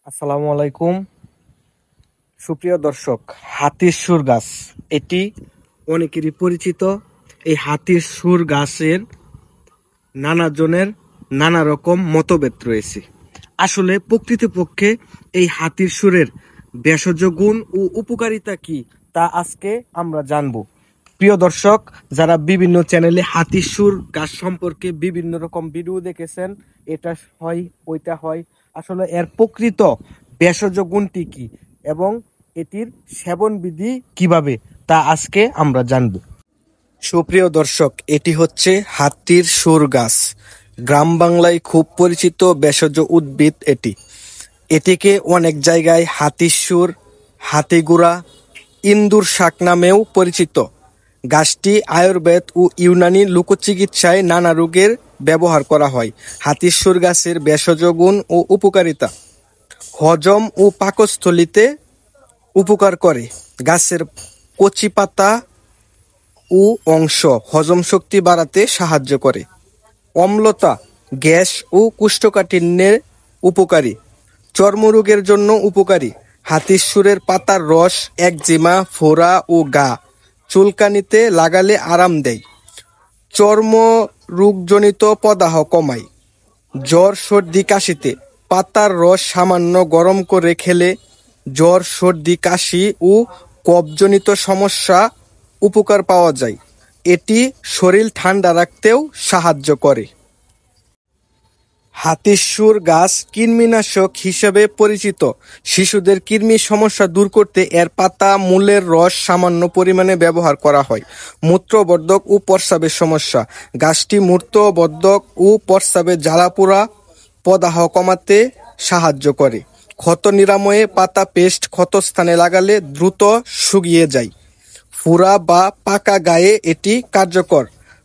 আসসালামু আলাইকুম। সুপ্রিয় দর্শক, হাতির সুর গাছ এটি অনেকেরই পরিচিত। এই হাতির সুর গাছের নানা জনের নানা রকম মতভেদ রয়েছে। আসলে প্রকৃতপক্ষে এই হাতির সুরের ভেষজ গুণ ও উপকারিতা কি তা আজকে আমরা জানব। প্রিয় দর্শক, যারা বিভিন্ন চ্যানেলে হাতির সুর গাছ সম্পর্কে বিভিন্ন রকম ভিডিও দেখেছেন, এটা হয় ওইটা হয়, আসলে এর প্রকৃত ভেষজ গুণটি কি এবং এটির সেবন বিধি কিভাবে তা আজকে আমরা জানব। সুপ্রিয় দর্শক, এটি হচ্ছে হাতির সুর গাছ। গ্রাম বাংলায় খুব পরিচিত ভেষজ উদ্ভিদ এটি। এটিকে অনেক জায়গায় হাতির সুর, হাতিগুড়া, ইন্দুর শাক নামেও পরিচিত। গাছটি আয়ুর্বেদ ও ইউনানি লোকচিকিৎসায় নানা রোগের ব্যবহার করা হয়। হাতির সুর গাছের ভেষজ গুণ ও উপকারিতা: হজম ও পাকস্থলীতে উপকার করে। গাছের কচি পাতা ও অংশ হজম শক্তি বাড়াতে সাহায্য করে। অম্লতা, গ্যাস ও কোষ্ঠকাঠিন্যের উপকারী। চর্মরোগের জন্য উপকারী। হাতির সুরের পাতার রস একজিমা, ফোড়া ও গা চুলকানিতে লাগালে আরাম দেয়। চর্মরোগজনিত প্রদাহ কমায়। জ্বর, সর্দি, কাশিতে পাতার রস সামান্য গরম করে খেলে জ্বর, সর্দি, কাশি ও কফজনিত সমস্যা উপকার পাওয়া যায়। এটি শরীর ঠান্ডা রাখতেও সাহায্য করে। হাতির সুর গাছ কৃমিনাশক হিসেবে পরিচিত। শিশুদের কৃমি সমস্যা দূর করতে এর পাতা, মূলের রস সামান্য পরিমাণে ব্যবহার করা হয়। মূত্রবর্ধক ও প্রস্রাবের সমস্যা: গাছটি মূত্রবর্ধক ও প্রস্রাবের জ্বালাপোড়া প্রদাহ কমাতে সাহায্য করে। ক্ষত নিরাময়ে পাতা পেস্ট ক্ষতস্থানে লাগালে দ্রুত শুকিয়ে যায়। ফোড়া বা পাকা গায়ে এটি কার্যকর।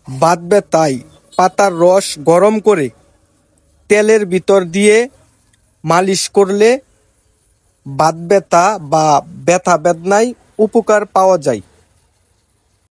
বাত ব্যথায় পাতার রস গরম করে তেলের ভিতর দিয়ে মালিশ করলে বাত ব্যথা বা ব্যথা বেদনায় উপকার পাওয়া যায়।